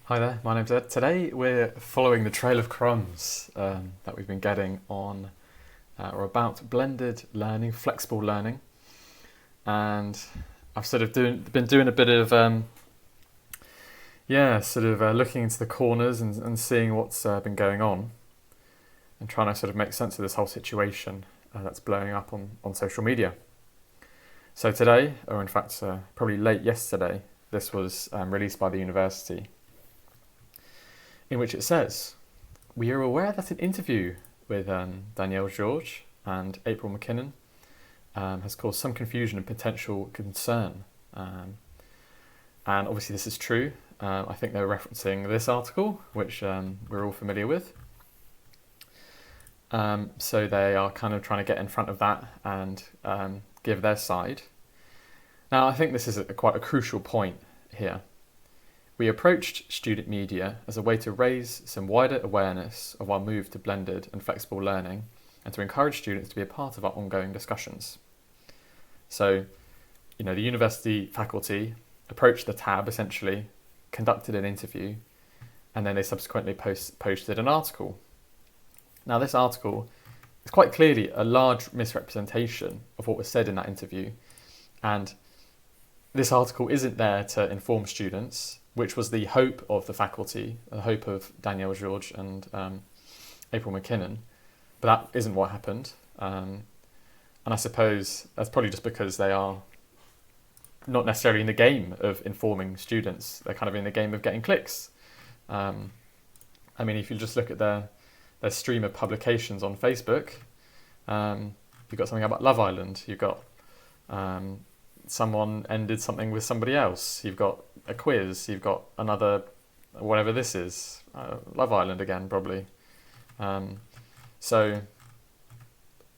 Hi there, my name's Ed. Today we're following the trail of crumbs that we've been getting on or about blended learning, flexible learning, and I've been doing a bit of looking into the corners and seeing what's been going on and trying to sort of make sense of this whole situation that's blowing up on social media. So today, or in fact probably late yesterday, this was released by the university, in which it says, "We are aware that an interview with Danielle George and April McKinnon has caused some confusion and potential concern." And obviously this is true. I think they're referencing this article, which we're all familiar with. So they are kind of trying to get in front of that and give their side. Now, I think this is quite a crucial point here. We approached student media as a way to raise some wider awareness of our move to blended and flexible learning and to encourage students to be a part of our ongoing discussions. So, the university faculty approached the tab, essentially, conducted an interview, and then they subsequently posted an article. Now, this article is quite clearly a large misrepresentation of what was said in that interview, and this article isn't there to inform students, which was the hope of the faculty, the hope of Danielle George and April McKinnon, but that isn't what happened. And I suppose that's probably just because they are not necessarily in the game of informing students. They're kind of in the game of getting clicks. If you just look at their stream of publications on Facebook, you've got something about Love Island, you've got someone ended something with somebody else, you've got a quiz, you've got another, whatever this is, Love Island again, probably. Love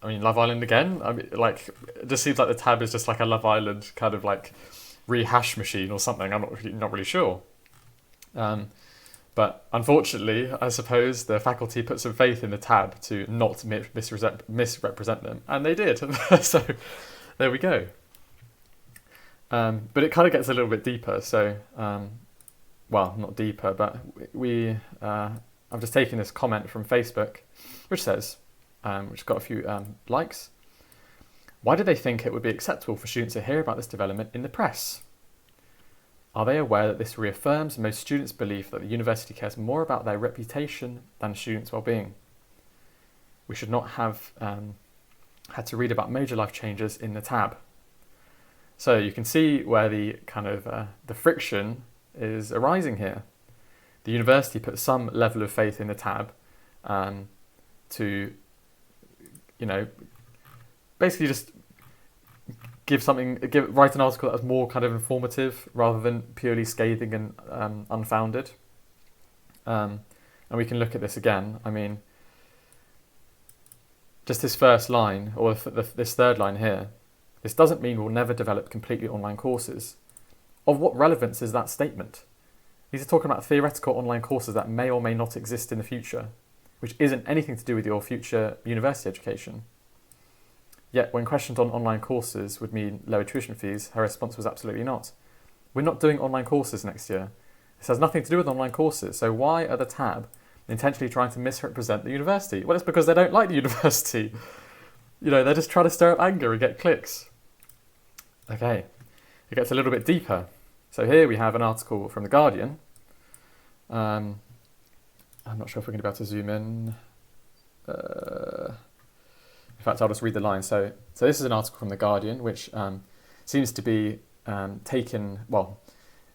Island again? It just seems like the tab is just like a Love Island kind of like rehash machine or something. I'm not really sure. But unfortunately, I suppose the faculty put some faith in the tab to not misrepresent them, and they did. So there we go. But it kind of gets a little bit deeper. So, not deeper, but I've just taken this comment from Facebook, which says, which got a few likes. "Why do they think it would be acceptable for students to hear about this development in the press? Are they aware that this reaffirms most students' belief that the university cares more about their reputation than students' well-being? We should not have had to read about major life changes in the tab." So you can see where the kind of the friction is arising here. The university put some level of faith in the tab to, basically just write an article that was more kind of informative rather than purely scathing and unfounded. And we can look at this again. Just this first line, or this third line here. "This doesn't mean we'll never develop completely online courses." Of what relevance is that statement? These are talking about theoretical online courses that may or may not exist in the future, which isn't anything to do with your future university education. Yet, when questioned on online courses would mean lower tuition fees, her response was absolutely not. "We're not doing online courses next year. This has nothing to do with online courses, so why are the tab intentionally trying to misrepresent the university?" Well, it's because they don't like the university. They're just trying to stir up anger and get clicks. Okay, it gets a little bit deeper. So here we have an article from The Guardian. I'm not sure if we're going to be able to zoom in. In fact, I'll just read the line. So this is an article from The Guardian, which seems to be the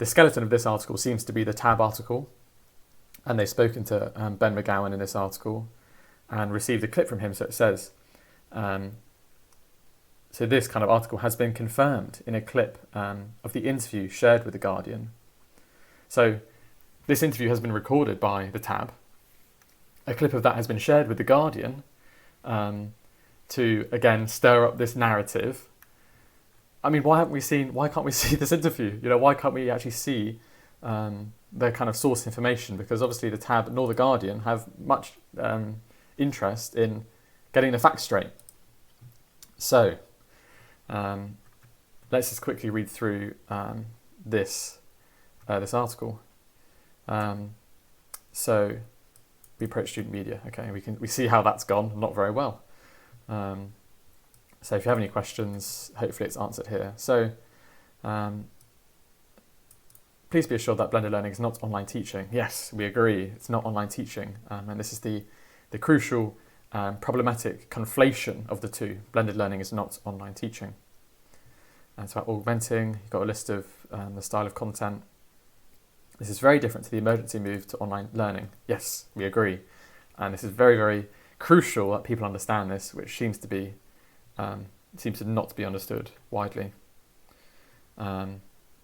skeleton of this article seems to be the tab article. And they've spoken to Ben McGowan in this article and received a clip from him. So it says, so this kind of article has been confirmed in a clip of the interview shared with The Guardian. So this interview has been recorded by the tab. A clip of that has been shared with The Guardian to, again, stir up this narrative. Why can't we see this interview? Why can't we actually see the kind of source information? Because obviously the tab nor The Guardian have much interest in getting the facts straight. So, let's just quickly read through this article. So we approach student media. Okay, we see how that's gone, not very well. So if you have any questions, hopefully it's answered here. So please be assured that blended learning is not online teaching. Yes, we agree, it's not online teaching. And this is the crucial problematic conflation of the two. Blended learning is not online teaching. And it's about augmenting. You've got a list of the style of content. This is very different to the emergency move to online learning. Yes, we agree. And this is very, very crucial that people understand this, which seems to not be understood widely.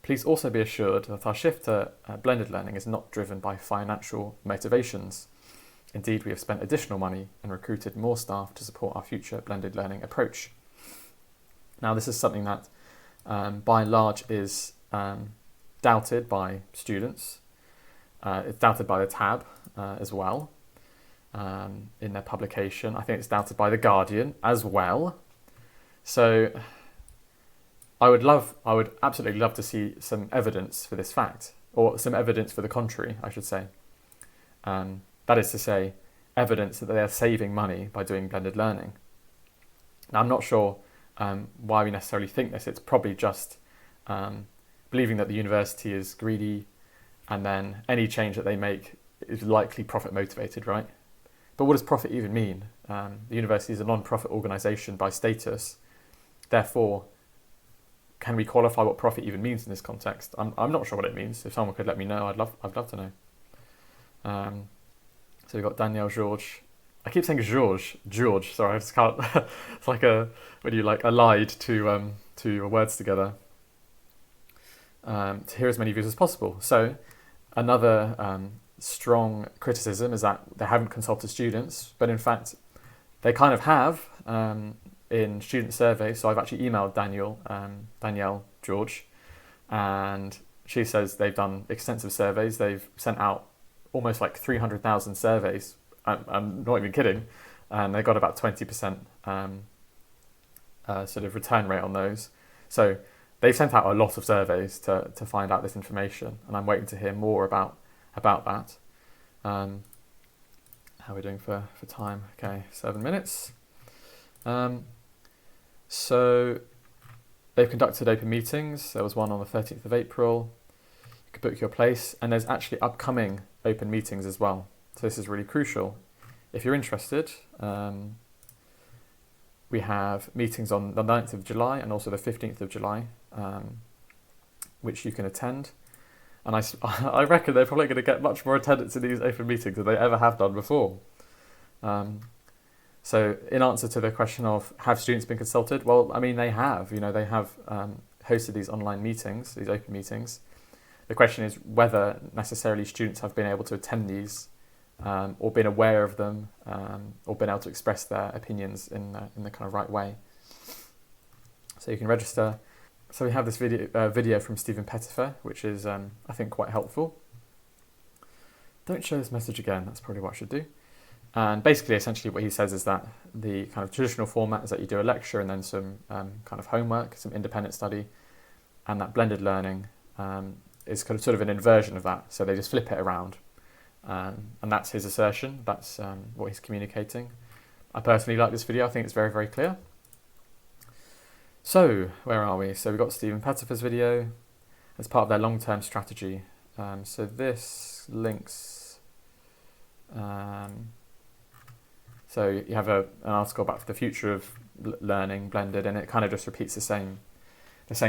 Please also be assured that our shift to blended learning is not driven by financial motivations. Indeed, we have spent additional money and recruited more staff to support our future blended learning approach. Now, this is something that by and large is doubted by students. It's doubted by the TAB as well in their publication. I think it's doubted by The Guardian as well. So I would absolutely love to see some evidence for this fact, or some evidence for the contrary, I should say. That is to say, evidence that they are saving money by doing blended learning. Now, I'm not sure why we necessarily think this. It's probably just believing that the university is greedy, and then any change that they make is likely profit motivated, right? But what does profit even mean? The university is a non-profit organisation by status. Therefore, can we qualify what profit even means in this context? I'm not sure what it means. If someone could let me know, I'd love to know. So we've got Danielle George. I keep saying George. Sorry, I just can't. It's like when you allied two words together. To hear as many views as possible. So another strong criticism is that they haven't consulted students, but in fact they kind of have in student surveys. So I've actually emailed Danielle George, and she says they've done extensive surveys. They've sent out almost 300,000 surveys. I'm not even kidding. And they got about 20% sort of return rate on those. So they've sent out a lot of surveys to find out this information, and I'm waiting to hear more about that. How are we doing for time? Okay, 7 minutes. So they've conducted open meetings. There was one on the 13th of April. You could book your place, and there's actually upcoming open meetings as well. So this is really crucial. If you're interested, we have meetings on the 9th of July and also the 15th of July, which you can attend. And I reckon they're probably going to get much more attendance in these open meetings than they ever have done before. So in answer to the question of have students been consulted? Well, I mean, they have. They have hosted these online meetings, these open meetings. The question is whether necessarily students have been able to attend these or been aware of them or been able to express their opinions in the kind of right way. So you can register. So we have this video from Stephen Pettifer, which is, I think, quite helpful. Don't show this message again. That's probably what I should do. And basically, essentially what he says is that the kind of traditional format is that you do a lecture and then some kind of homework, some independent study, and that blended learning is kind of sort of an inversion of that. So they just flip it around. And that's his assertion. That's what he's communicating. I personally like this video. I think it's very, very clear. So where are we? So we've got Stephen Pettifer's video as part of their long-term strategy. So this links. So you have an article about the future of learning blended, and it kind of just repeats the same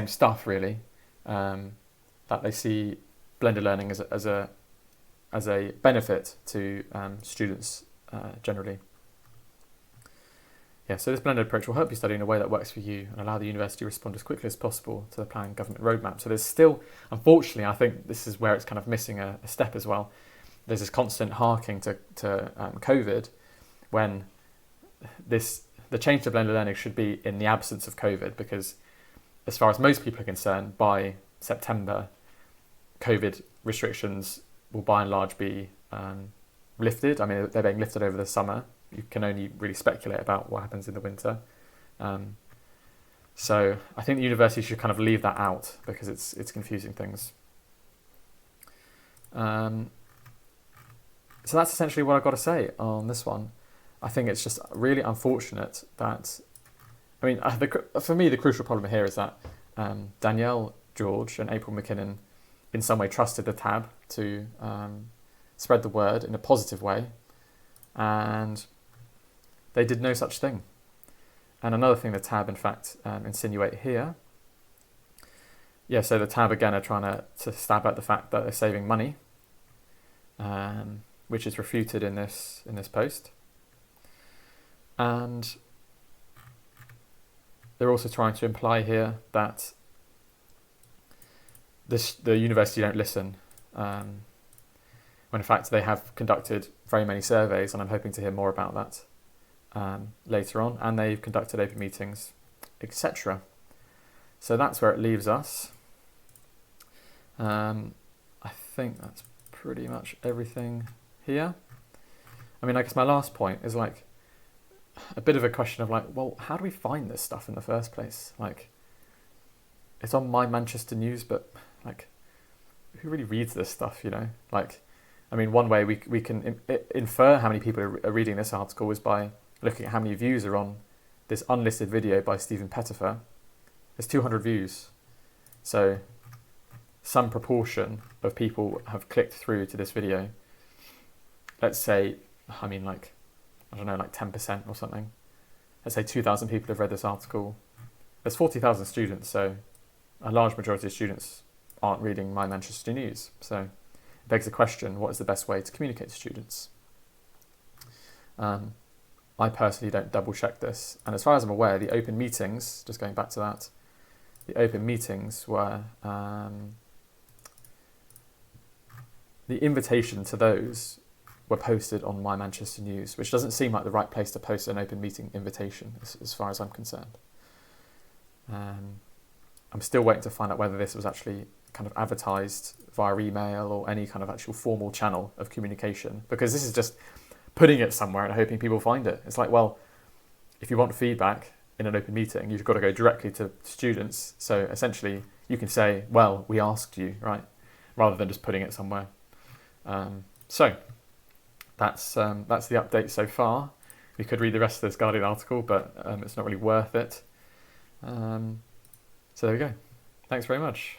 stuff really. That they see blended learning as a benefit to students generally. Yeah, so this blended approach will help you study in a way that works for you and allow the university to respond as quickly as possible to the planned government roadmap. So there's still, unfortunately, I think this is where it's kind of missing a step as well. There's this constant harking to COVID, when the change to blended learning should be in the absence of COVID, because as far as most people are concerned, by September, COVID restrictions will by and large be lifted. I mean, they're being lifted over the summer. You can only really speculate about what happens in the winter. So I think the university should kind of leave that out because it's confusing things. So that's essentially what I've got to say on this one. I think it's just really unfortunate that, I mean, for me, the crucial problem here is that Danielle George and April McKinnon in some way trusted the tab to spread the word in a positive way, and they did no such thing. And another thing the tab, in fact, insinuate here, so the tab again are trying to stab at the fact that they're saving money, which is refuted in this post. And they're also trying to imply here that the university don't listen, when in fact they have conducted very many surveys, and I'm hoping to hear more about that later on, and they've conducted open meetings, etc. So that's where it leaves us. I think that's pretty much everything here. I mean, I guess my last point is like a bit of a question of like, well, how do we find this stuff in the first place? Like, it's on MyManchesterNews, but like, who really reads this stuff, you know? Like, I mean, one way we can infer how many people are reading this article is by looking at how many views are on this unlisted video by Stephen Pettifer. There's 200 views. So some proportion of people have clicked through to this video. Let's say, I mean, like, I don't know, like 10% or something. Let's say 2,000 people have read this article. There's 40,000 students, so a large majority of students aren't reading My Manchester News. So it begs the question, what is the best way to communicate to students? I personally don't double check this. And as far as I'm aware, the open meetings, just going back to that, the open meetings were, the invitation to those were posted on My Manchester News, which doesn't seem like the right place to post an open meeting invitation, as far as I'm concerned. I'm still waiting to find out whether this was actually kind of advertised via email or any kind of actual formal channel of communication, because this is just putting it somewhere and hoping people find it. It's like, well, if you want feedback in an open meeting, you've got to go directly to students. So essentially you can say, well, we asked you, right? Rather than just putting it somewhere. So that's the update so far. We could read the rest of this Guardian article, but it's not really worth it. So there we go. Thanks very much.